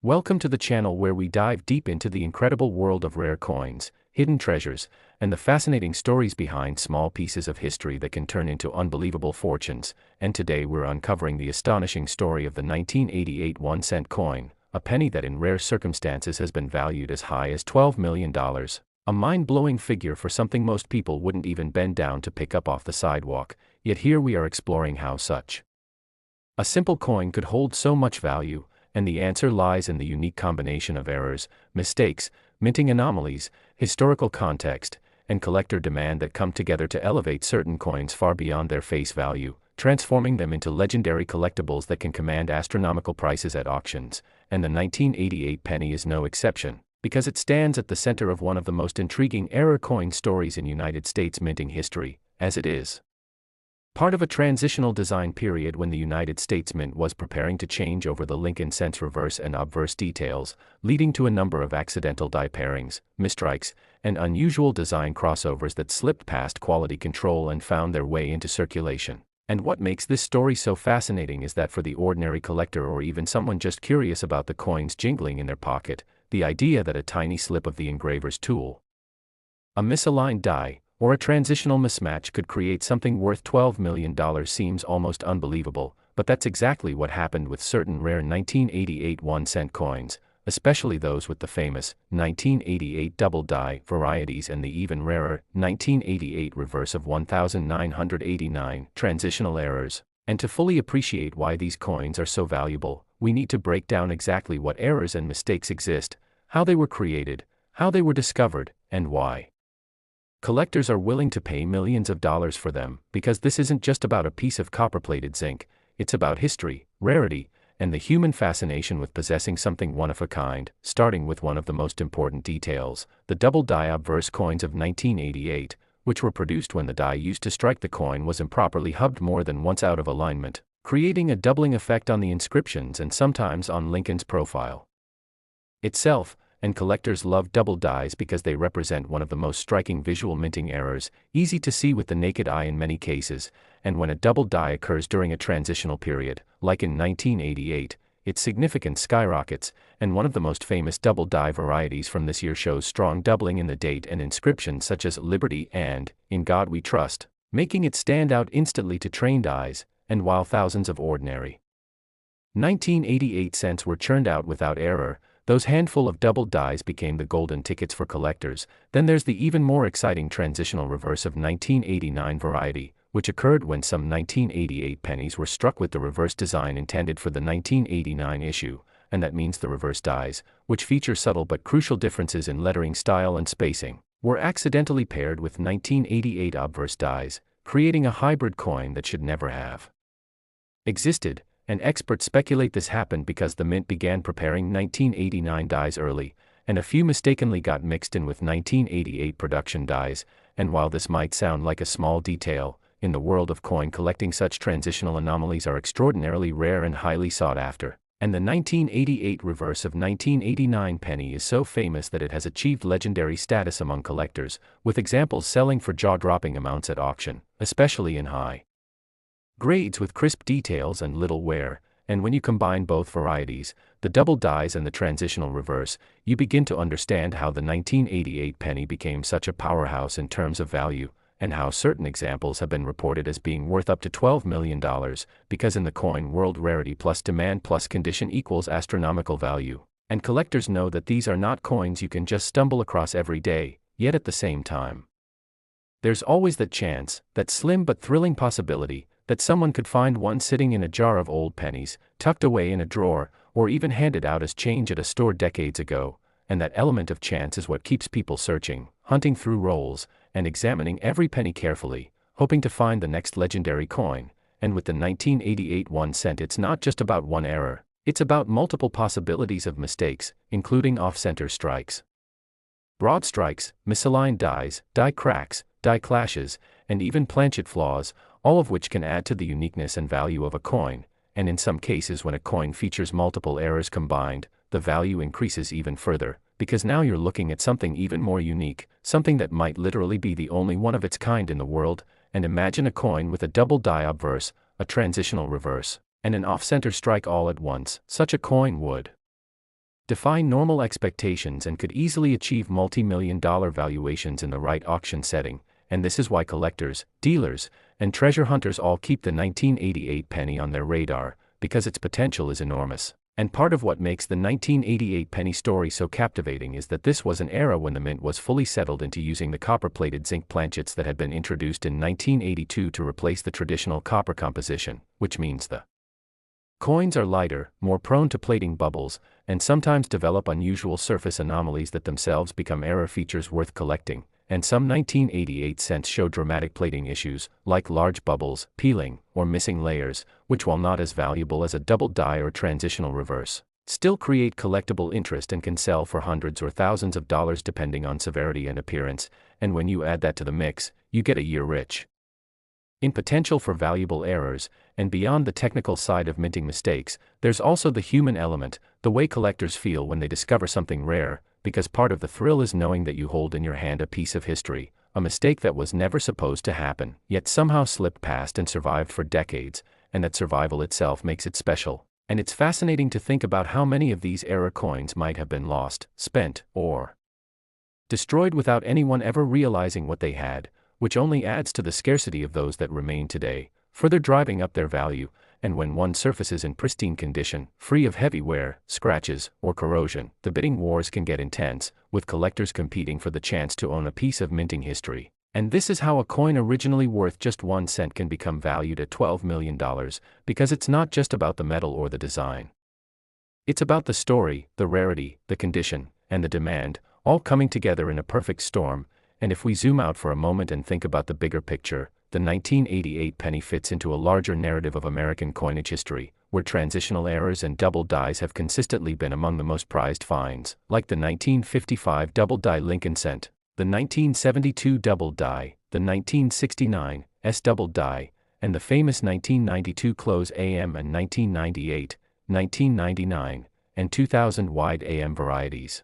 Welcome to the channel where we dive deep into the incredible world of rare coins, hidden treasures, and the fascinating stories behind small pieces of history that can turn into unbelievable fortunes. And today we're uncovering the astonishing story of the 1988 1-cent coin, a penny that in rare circumstances has been valued as high as $12 million. A mind-blowing figure for something most people wouldn't even bend down to pick up off the sidewalk, yet here we are exploring how such a simple coin could hold so much value. And the answer lies in the unique combination of errors, mistakes, minting anomalies, historical context, and collector demand that come together to elevate certain coins far beyond their face value, transforming them into legendary collectibles that can command astronomical prices at auctions. And the 1988 penny is no exception, because it stands at the center of one of the most intriguing error coin stories in United States minting history, as it is part of a transitional design period when the United States Mint was preparing to change over the Lincoln cents reverse and obverse details, leading to a number of accidental die pairings, misstrikes, and unusual design crossovers that slipped past quality control and found their way into circulation. And what makes this story so fascinating is that for the ordinary collector or even someone just curious about the coins jingling in their pocket, the idea that a tiny slip of the engraver's tool, a misaligned die, or a transitional mismatch could create something worth $12 million seems almost unbelievable, but that's exactly what happened with certain rare 1988 1-cent coins, especially those with the famous 1988 double die varieties and the even rarer 1988 reverse of 1989 transitional errors. And to fully appreciate why these coins are so valuable, we need to break down exactly what errors and mistakes exist, how they were created, how they were discovered, and why collectors are willing to pay millions of dollars for them, because this isn't just about a piece of copper-plated zinc, it's about history, rarity, and the human fascination with possessing something one of a kind, starting with one of the most important details, the double die obverse coins of 1988, which were produced when the die used to strike the coin was improperly hubbed more than once out of alignment, creating a doubling effect on the inscriptions and sometimes on Lincoln's profile itself. And collectors love double dies because they represent one of the most striking visual minting errors, easy to see with the naked eye in many cases, and when a double die occurs during a transitional period, like in 1988, its significance skyrockets, and one of the most famous double die varieties from this year shows strong doubling in the date and inscriptions such as Liberty and In God We Trust, making it stand out instantly to trained eyes. And while thousands of ordinary 1988 cents were churned out without error, those handful of double dies became the golden tickets for collectors. Then there's the even more exciting transitional reverse of 1989 variety, which occurred when some 1988 pennies were struck with the reverse design intended for the 1989 issue, and that means the reverse dies, which feature subtle but crucial differences in lettering style and spacing, were accidentally paired with 1988 obverse dies, creating a hybrid coin that should never have existed. And experts speculate this happened because the mint began preparing 1989 dies early, and a few mistakenly got mixed in with 1988 production dies. And while this might sound like a small detail, in the world of coin collecting such transitional anomalies are extraordinarily rare and highly sought after. And the 1988 reverse of 1989 penny is so famous that it has achieved legendary status among collectors, with examples selling for jaw-dropping amounts at auction, especially in high grades with crisp details and little wear. And when you combine both varieties, the double dies and the transitional reverse, you begin to understand how the 1988 penny became such a powerhouse in terms of value, and how certain examples have been reported as being worth up to $12 million, because in the coin world rarity plus demand plus condition equals astronomical value. And collectors know that these are not coins you can just stumble across every day, yet at the same time, there's always that chance, that slim but thrilling possibility, that someone could find one sitting in a jar of old pennies, tucked away in a drawer, or even handed out as change at a store decades ago. And that element of chance is what keeps people searching, hunting through rolls, and examining every penny carefully, hoping to find the next legendary coin. And with the 1988 1-cent, it's not just about one error, it's about multiple possibilities of mistakes, including off-center strikes, broad strikes, misaligned dies, die cracks, die clashes, and even planchet flaws, all of which can add to the uniqueness and value of a coin. And in some cases, when a coin features multiple errors combined, the value increases even further, because now you're looking at something even more unique, something that might literally be the only one of its kind in the world. And imagine a coin with a double die obverse, a transitional reverse, and an off-center strike all at once. Such a coin would defy normal expectations and could easily achieve multi-million-dollar valuations in the right auction setting, and this is why collectors, dealers, and treasure hunters all keep the 1988 penny on their radar, because its potential is enormous. And part of what makes the 1988 penny story so captivating is that this was an era when the mint was fully settled into using the copper-plated zinc planchets that had been introduced in 1982 to replace the traditional copper composition, which means the coins are lighter, more prone to plating bubbles, and sometimes develop unusual surface anomalies that themselves become error features worth collecting. And some 1988 cents show dramatic plating issues, like large bubbles, peeling, or missing layers, which, while not as valuable as a double die or transitional reverse, still create collectible interest and can sell for hundreds or thousands of dollars depending on severity and appearance, and when you add that to the mix, you get a year rich in potential for valuable errors. And beyond the technical side of minting mistakes, there's also the human element, the way collectors feel when they discover something rare, because part of the thrill is knowing that you hold in your hand a piece of history, a mistake that was never supposed to happen, yet somehow slipped past and survived for decades, and that survival itself makes it special. And it's fascinating to think about how many of these error coins might have been lost, spent, or destroyed without anyone ever realizing what they had, which only adds to the scarcity of those that remain today, further driving up their value. And when one surfaces in pristine condition, free of heavy wear, scratches, or corrosion, the bidding wars can get intense, with collectors competing for the chance to own a piece of minting history. And this is how a coin originally worth just 1 cent can become valued at $12 million, because it's not just about the metal or the design. It's about the story, the rarity, the condition, and the demand, all coming together in a perfect storm. And if we zoom out for a moment and think about the bigger picture, the 1988 penny fits into a larger narrative of American coinage history, where transitional errors and double dies have consistently been among the most prized finds, like the 1955 double die Lincoln cent, the 1972 double die, the 1969 S double die, and the famous 1992 close AM and 1998, 1999, and 2000 wide AM varieties.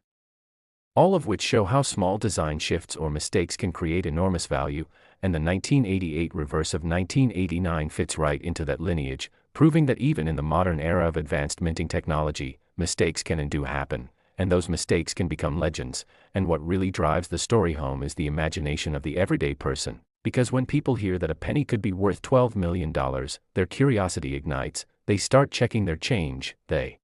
All of which show how small design shifts or mistakes can create enormous value, and the 1988 reverse of 1989 fits right into that lineage, proving that even in the modern era of advanced minting technology, mistakes can and do happen, and those mistakes can become legends. And what really drives the story home is the imagination of the everyday person, because when people hear that a penny could be worth $12 million, their curiosity ignites, they start checking their change, they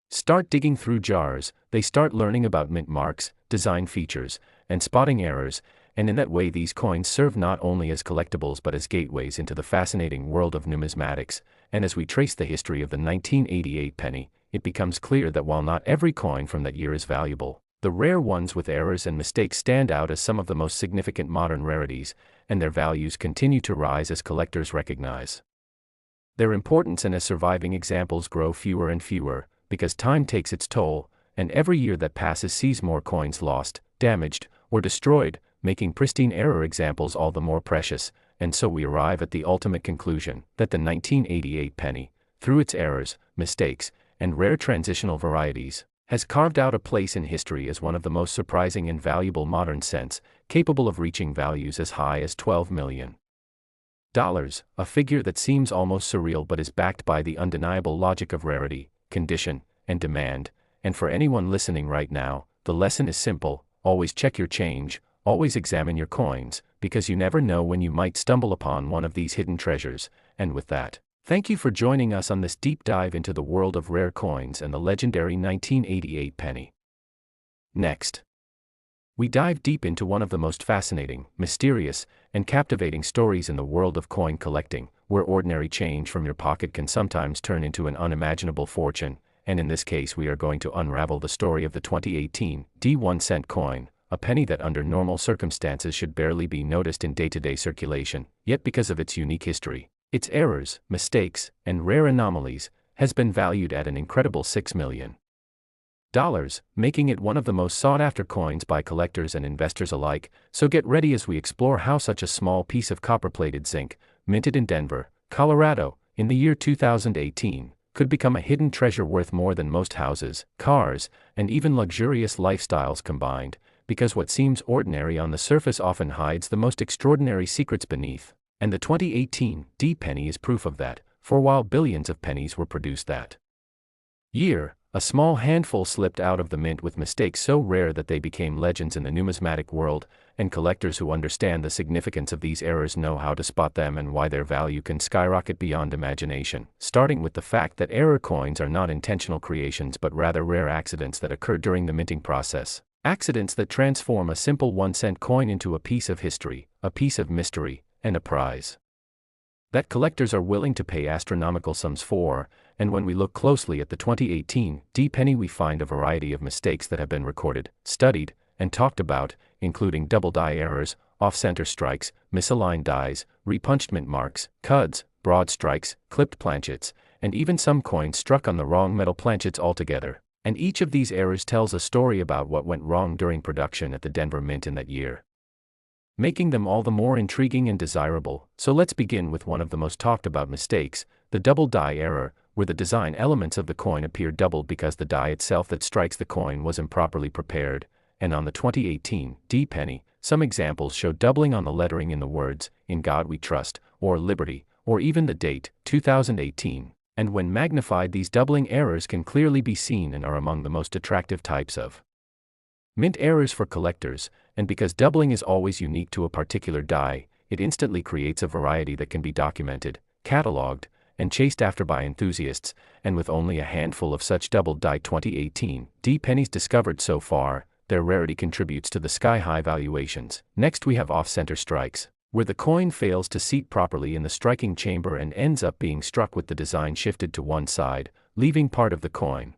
start digging through jars, they start learning about mint marks, design features, and spotting errors, and in that way these coins serve not only as collectibles but as gateways into the fascinating world of numismatics. And as we trace the history of the 1988 penny, it becomes clear that while not every coin from that year is valuable, the rare ones with errors and mistakes stand out as some of the most significant modern rarities, and their values continue to rise as collectors recognize their importance and as surviving examples grow fewer and fewer, because time takes its toll, and every year that passes sees more coins lost, damaged, or destroyed, making pristine error examples all the more precious. And so we arrive at the ultimate conclusion, that the 1988 penny, through its errors, mistakes, and rare transitional varieties, has carved out a place in history as one of the most surprising and valuable modern cents, capable of reaching values as high as $12 million. A figure that seems almost surreal but is backed by the undeniable logic of rarity, condition, and demand. And for anyone listening right now, the lesson is simple: always check your change, always examine your coins, because you never know when you might stumble upon one of these hidden treasures. And with that, thank you for joining us on this deep dive into the world of rare coins and the legendary 1988 penny. Next, we dive deep into one of the most fascinating, mysterious, and captivating stories in the world of coin collecting, where ordinary change from your pocket can sometimes turn into an unimaginable fortune. And in this case we are going to unravel the story of the 2018 D1 cent coin, a penny that under normal circumstances should barely be noticed in day-to-day circulation, yet because of its unique history, its errors, mistakes, and rare anomalies, has been valued at an incredible $6 million, making it one of the most sought-after coins by collectors and investors alike. So get ready as we explore how such a small piece of copper-plated zinc, minted in Denver, Colorado, in the year 2018, could become a hidden treasure worth more than most houses, cars, and even luxurious lifestyles combined, because what seems ordinary on the surface often hides the most extraordinary secrets beneath. And the 2018 D penny is proof of that, for while billions of pennies were produced that year, A small handful slipped out of the mint with mistakes so rare that they became legends in the numismatic world, and collectors who understand the significance of these errors know how to spot them and why their value can skyrocket beyond imagination. Starting with the fact that error coins are not intentional creations but rather rare accidents that occur during the minting process. Accidents that transform a simple 1-cent coin into a piece of history, a piece of mystery, and a prize that collectors are willing to pay astronomical sums for. And when we look closely at the 2018 penny, we find a variety of mistakes that have been recorded, studied, and talked about, including double die errors, off-center strikes, misaligned dies, repunched mint marks, cuds, broad strikes, clipped planchets, and even some coins struck on the wrong metal planchets altogether. And each of these errors tells a story about what went wrong during production at the Denver Mint in that year, making them all the more intriguing and desirable. So let's begin with one of the most talked about mistakes, the double die error, where the design elements of the coin appear doubled because the die itself that strikes the coin was improperly prepared. And on the 2018 penny, some examples show doubling on the lettering in the words, "In God We Trust," or "Liberty," or even the date, 2018. And when magnified, these doubling errors can clearly be seen and are among the most attractive types of mint errors for collectors. And because doubling is always unique to a particular die, it instantly creates a variety that can be documented, cataloged, and chased after by enthusiasts. And with only a handful of such doubled die 2018 pennies discovered so far, their rarity contributes to the sky-high valuations. Next we have off-center strikes, where the coin fails to seat properly in the striking chamber and ends up being struck with the design shifted to one side, leaving part of the coin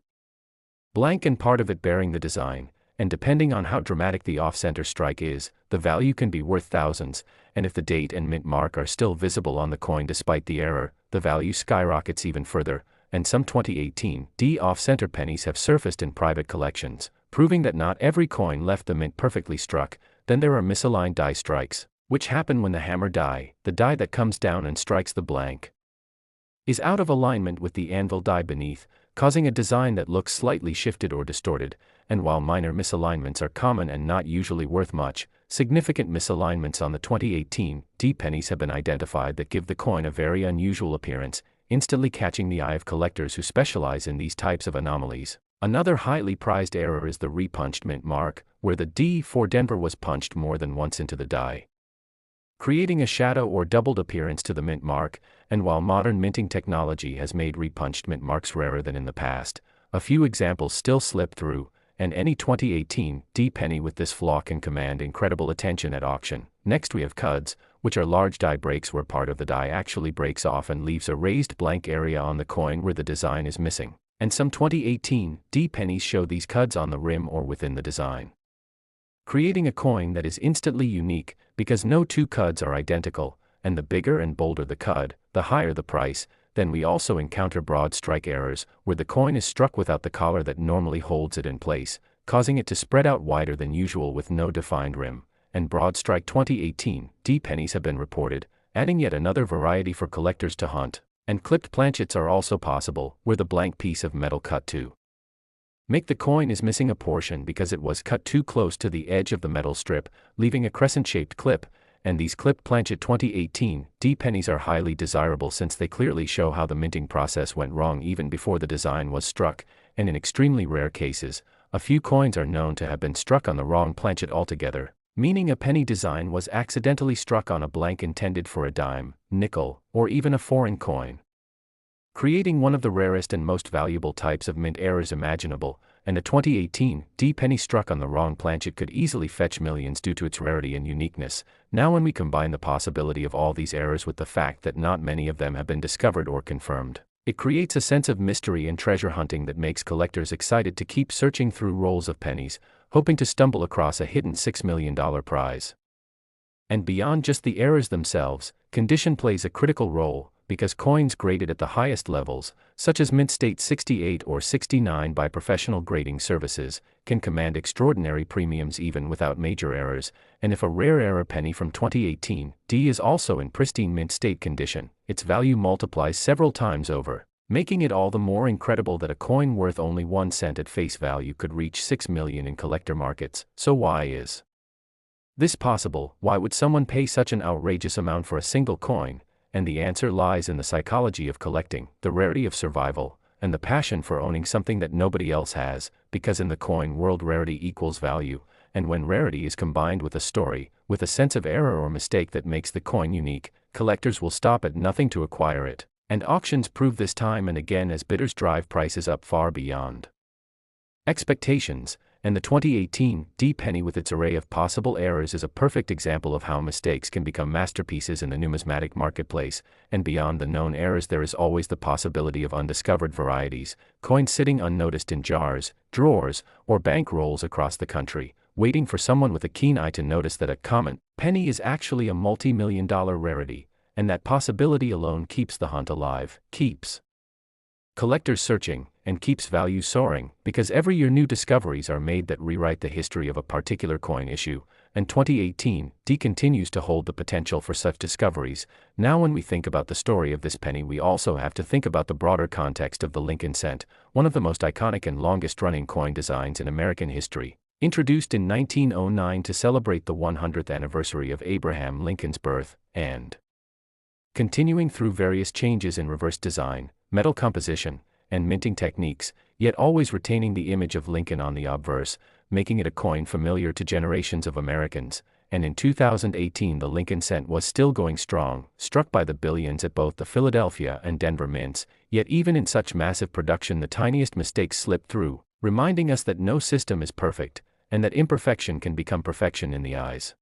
blank and part of it bearing the design. And depending on how dramatic the off-center strike is, the value can be worth thousands, and if the date and mint mark are still visible on the coin despite the error, the value skyrockets even further. And some 2018 off-center pennies have surfaced in private collections, proving that not every coin left the mint perfectly struck. Then there are misaligned die strikes, which happen when the hammer die, the die that comes down and strikes the blank, is out of alignment with the anvil die beneath, causing a design that looks slightly shifted or distorted. And while minor misalignments are common and not usually worth much, significant misalignments on the 2018 pennies have been identified that give the coin a very unusual appearance, instantly catching the eye of collectors who specialize in these types of anomalies. Another highly prized error is the repunched mint mark, where the D for Denver was punched more than once into the die, creating a shadow or doubled appearance to the mint mark. And while modern minting technology has made repunched mint marks rarer than in the past, a few examples still slip through, and any 2018 penny with this flaw can command incredible attention at auction. Next we have cuds, which are large die breaks where part of the die actually breaks off and leaves a raised blank area on the coin where the design is missing. And some 2018 pennies show these cuds on the rim or within the design, creating a coin that is instantly unique, because no two cuds are identical, and the bigger and bolder the cud, the higher the price. Then we also encounter broad strike errors, where the coin is struck without the collar that normally holds it in place, causing it to spread out wider than usual with no defined rim. And broad strike 2018 pennies have been reported, adding yet another variety for collectors to hunt. And clipped planchets are also possible, where the blank piece of metal cut to make the coin is missing a portion because it was cut too close to the edge of the metal strip, leaving a crescent-shaped clip. And these clipped planchet 2018 pennies are highly desirable since they clearly show how the minting process went wrong even before the design was struck. And in extremely rare cases, a few coins are known to have been struck on the wrong planchet altogether, meaning a penny design was accidentally struck on a blank intended for a dime, nickel, or even a foreign coin, creating one of the rarest and most valuable types of mint errors imaginable. And a 2018 penny struck on the wrong planchet could easily fetch millions due to its rarity and uniqueness. Now when we combine the possibility of all these errors with the fact that not many of them have been discovered or confirmed, it creates a sense of mystery and treasure hunting that makes collectors excited to keep searching through rolls of pennies, hoping to stumble across a hidden $6 million prize. And beyond just the errors themselves, condition plays a critical role, because coins graded at the highest levels, such as mint state 68 or 69 by professional grading services, can command extraordinary premiums even without major errors. And if a rare error penny from 2018 is also in pristine mint state condition, its value multiplies several times over, making it all the more incredible that a coin worth only 1 cent at face value could reach $6 million in collector markets. So why is this possible? Why would someone pay such an outrageous amount for a single coin? And the answer lies in the psychology of collecting, the rarity of survival, and the passion for owning something that nobody else has, because in the coin world rarity equals value, and when rarity is combined with a story, with a sense of error or mistake that makes the coin unique, collectors will stop at nothing to acquire it. And auctions prove this time and again as bidders drive prices up far beyond expectations, and the 2018 penny with its array of possible errors is a perfect example of how mistakes can become masterpieces in the numismatic marketplace, and beyond the known errors there is always the possibility of undiscovered varieties, coins sitting unnoticed in jars, drawers, or bank rolls across the country, waiting for someone with a keen eye to notice that a common penny is actually a multi-million-dollar rarity, and that possibility alone keeps the hunt alive, keeps collectors searching, and keeps value soaring, because every year new discoveries are made that rewrite the history of a particular coin issue, and 2018 continues to hold the potential for such discoveries. Now when we think about the story of this penny, we also have to think about the broader context of the Lincoln cent, one of the most iconic and longest-running coin designs in American history. Introduced in 1909 to celebrate the 100th anniversary of Abraham Lincoln's birth, and continuing through various changes in reverse design, metal composition, and minting techniques, yet always retaining the image of Lincoln on the obverse, making it a coin familiar to generations of Americans. And in 2018 the Lincoln cent was still going strong, struck by the billions at both the Philadelphia and Denver mints, yet even in such massive production the tiniest mistakes slip through, reminding us that no system is perfect, and that imperfection can become perfection in the eyes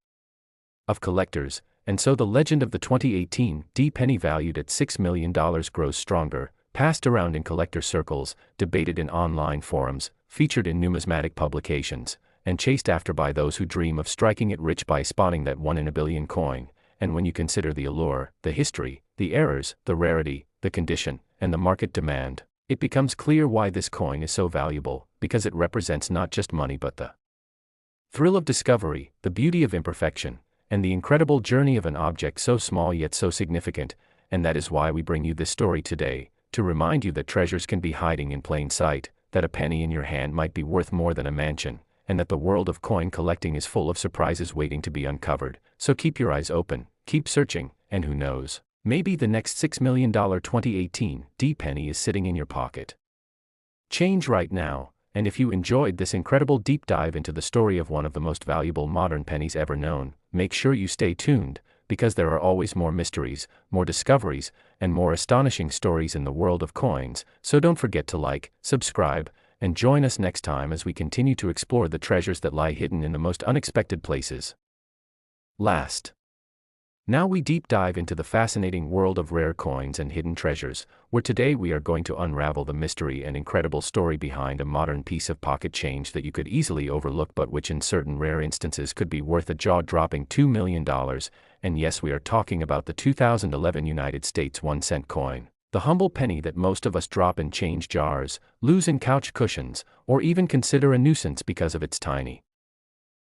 of collectors. And so the legend of the 2018 penny, valued at $6 million, grows stronger, passed around in collector circles, debated in online forums, featured in numismatic publications, and chased after by those who dream of striking it rich by spotting that one-in-a-billion coin. And when you consider the allure, the history, the errors, the rarity, the condition, and the market demand, it becomes clear why this coin is so valuable, because it represents not just money but the thrill of discovery, the beauty of imperfection, and the incredible journey of an object so small yet so significant. And that is why we bring you this story today, to remind you that treasures can be hiding in plain sight, that a penny in your hand might be worth more than a mansion, and that the world of coin collecting is full of surprises waiting to be uncovered. So keep your eyes open, keep searching, and who knows, maybe the next $6 million 2018 penny is sitting in your pocket. Change right now. And if you enjoyed this incredible deep dive into the story of one of the most valuable modern pennies ever known, make sure you stay tuned, because there are always more mysteries, more discoveries, and more astonishing stories in the world of coins. So don't forget to like, subscribe, and join us next time as we continue to explore the treasures that lie hidden in the most unexpected places. Now we deep dive into the fascinating world of rare coins and hidden treasures, where today we are going to unravel the mystery and incredible story behind a modern piece of pocket change that you could easily overlook but which in certain rare instances could be worth a jaw-dropping $2 million. And yes, we are talking about the 2011 United States 1-cent coin, the humble penny that most of us drop in change jars, lose in couch cushions, or even consider a nuisance because of its tiny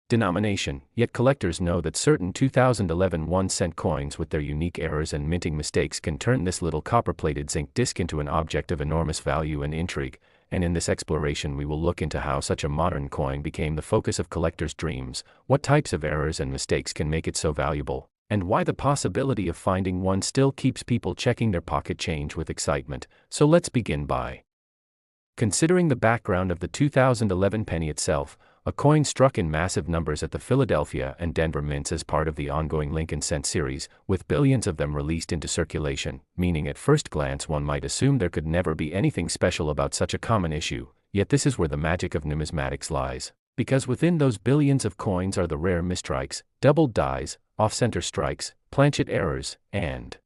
denomination. Yet collectors know that certain 2011 1-cent coins with their unique errors and minting mistakes can turn this little copper-plated zinc disc into an object of enormous value and intrigue. And in this exploration we will look into how such a modern coin became the focus of collectors' dreams, what types of errors and mistakes can make it so valuable, and why the possibility of finding one still keeps people checking their pocket change with excitement. So let's begin by considering the background of the 2011 penny itself, a coin struck in massive numbers at the Philadelphia and Denver mints as part of the ongoing Lincoln cent series, with billions of them released into circulation, meaning at first glance one might assume there could never be anything special about such a common issue. Yet this is where the magic of numismatics lies, because within those billions of coins are the rare mistrikes, doubled dies, off-center strikes, planchet errors, and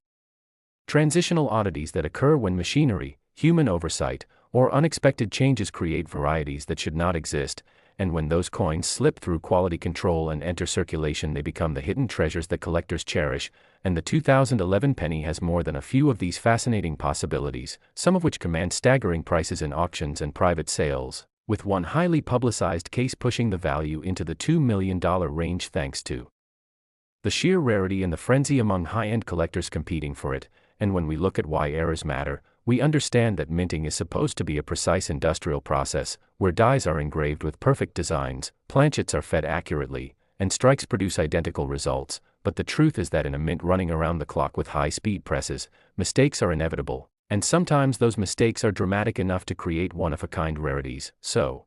transitional oddities that occur when machinery, human oversight, or unexpected changes create varieties that should not exist. And when those coins slip through quality control and enter circulation, they become the hidden treasures that collectors cherish. And the 2011 penny has more than a few of these fascinating possibilities, some of which command staggering prices in auctions and private sales, with one highly publicized case pushing the value into the $2 million range thanks to the sheer rarity and the frenzy among high-end collectors competing for it. And when we look at why errors matter, we understand that minting is supposed to be a precise industrial process, where dies are engraved with perfect designs, planchets are fed accurately, and strikes produce identical results. But the truth is that in a mint running around the clock with high-speed presses, mistakes are inevitable, And sometimes those mistakes are dramatic enough to create one-of-a-kind rarities. So,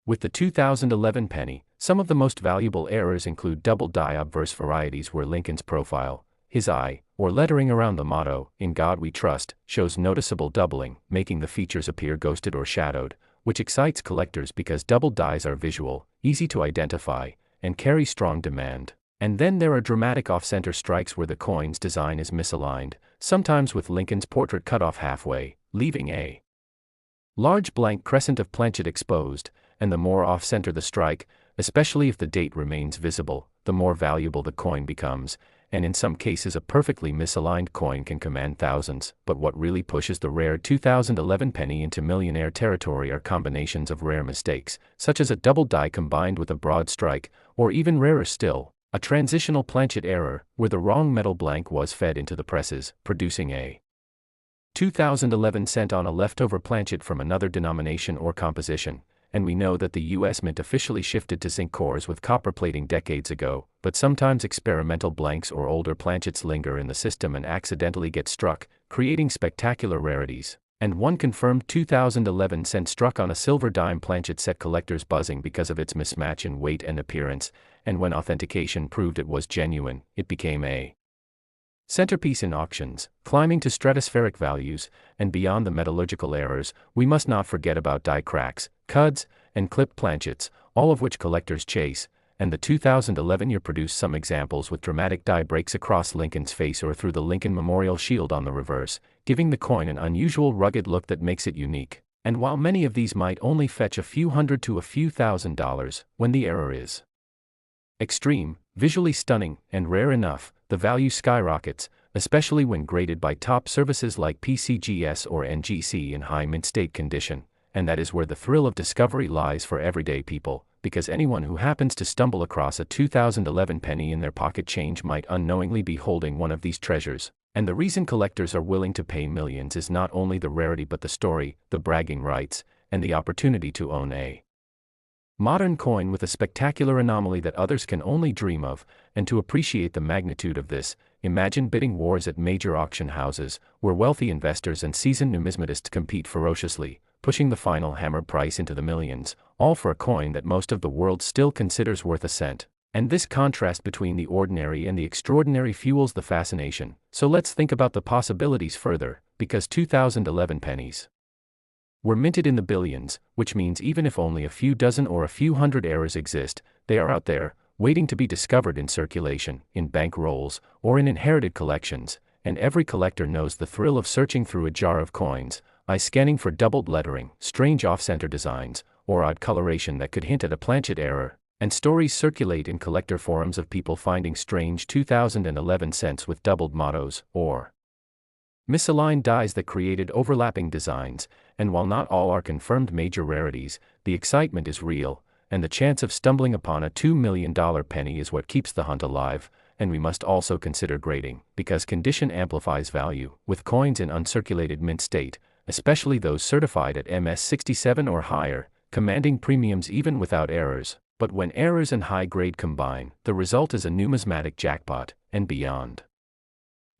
with the 2011 penny, some of the most valuable errors include double die obverse varieties where Lincoln's profile, his eye, or lettering around the motto, "In God We Trust," shows noticeable doubling, making the features appear ghosted or shadowed, which excites collectors because double dies are visual, easy to identify, and carry strong demand. And then there are dramatic off-center strikes where the coin's design is misaligned, sometimes with Lincoln's portrait cut off halfway, leaving a large blank crescent of planchet exposed, and the more off-center the strike, especially if the date remains visible, the more valuable the coin becomes, and in some cases a perfectly misaligned coin can command thousands. But what really pushes the rare 2011 penny into millionaire territory are combinations of rare mistakes, such as a double die combined with a broad strike, or even rarer still, a transitional planchet error, where the wrong metal blank was fed into the presses, producing a 2011 cent on a leftover planchet from another denomination or composition. And we know that the US Mint officially shifted to zinc cores with copper plating decades ago, but sometimes experimental blanks or older planchets linger in the system and accidentally get struck, creating spectacular rarities. And one confirmed 2011 cent struck on a silver dime planchet set collectors buzzing because of its mismatch in weight and appearance, and when authentication proved it was genuine, it became a centerpiece in auctions, climbing to stratospheric values. And beyond the metallurgical errors, we must not forget about die cracks, cuds, and clipped planchets, all of which collectors chase, and the 2011 year produced some examples with dramatic die breaks across Lincoln's face or through the Lincoln Memorial Shield on the reverse, giving the coin an unusual rugged look that makes it unique. And while many of these might only fetch a few hundred to a few $1,000s, when the error is extreme, visually stunning, and rare enough, the value skyrockets, especially when graded by top services like PCGS or NGC in high mint state condition. And that is where the thrill of discovery lies for everyday people, because anyone who happens to stumble across a 2011 penny in their pocket change might unknowingly be holding one of these treasures. And the reason collectors are willing to pay millions is not only the rarity but the story, the bragging rights, and the opportunity to own a modern coin with a spectacular anomaly that others can only dream of. And to appreciate the magnitude of this, imagine bidding wars at major auction houses, where wealthy investors and seasoned numismatists compete ferociously, pushing the final hammer price into the millions, all for a coin that most of the world still considers worth a cent. And this contrast between the ordinary and the extraordinary fuels the fascination. So let's think about the possibilities further, because 2011 pennies were minted in the billions, which means even if only a few dozen or a few hundred errors exist, they are out there, waiting to be discovered in circulation, in bank rolls, or in inherited collections. And every collector knows the thrill of searching through a jar of coins, eye-scanning for doubled lettering, strange off-center designs, or odd coloration that could hint at a planchet error. And stories circulate in collector forums of people finding strange 2011 cents with doubled mottos, or misaligned dies that created overlapping designs. And while not all are confirmed major rarities, the excitement is real, and the chance of stumbling upon a $2 million penny is what keeps the hunt alive. And we must also consider grading, because condition amplifies value, with coins in uncirculated mint state, especially those certified at MS67 or higher, commanding premiums even without errors. But when errors and high grade combine, the result is a numismatic jackpot. And beyond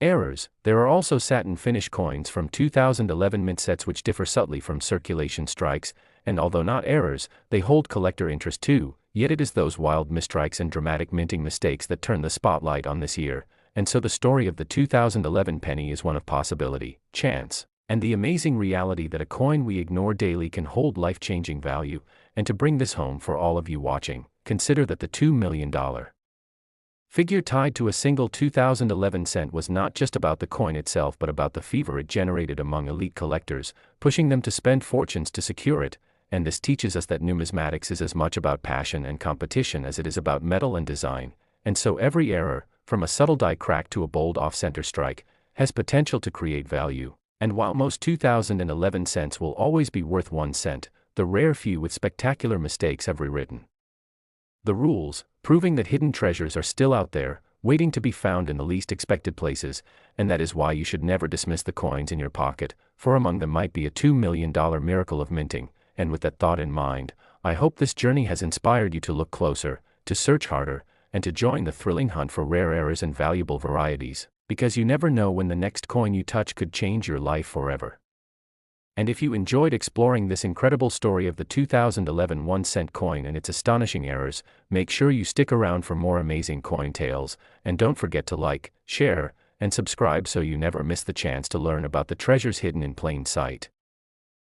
errors, there are also satin finish coins from 2011 mint sets which differ subtly from circulation strikes, and although not errors, they hold collector interest too. Yet it is those wild misstrikes and dramatic minting mistakes that turn the spotlight on this year. And so the story of the 2011 penny is one of possibility, chance, and the amazing reality that a coin we ignore daily can hold life-changing value. And to bring this home for all of you watching, consider that the $2 million figure tied to a single 2011 cent was not just about the coin itself but about the fever it generated among elite collectors, pushing them to spend fortunes to secure it. And this teaches us that numismatics is as much about passion and competition as it is about metal and design. And so every error, from a subtle die crack to a bold off-center strike, has potential to create value. And while most 2011 cents will always be worth 1 cent, the rare few with spectacular mistakes have rewritten the rules, proving that hidden treasures are still out there, waiting to be found in the least expected places. And that is why you should never dismiss the coins in your pocket, for among them might be a $2 million miracle of minting. And with that thought in mind, I hope this journey has inspired you to look closer, to search harder, and to join the thrilling hunt for rare errors and valuable varieties, because you never know when the next coin you touch could change your life forever. And if you enjoyed exploring this incredible story of the 2011 1-cent coin and its astonishing errors, make sure you stick around for more amazing coin tales, and don't forget to like, share, and subscribe so you never miss the chance to learn about the treasures hidden in plain sight.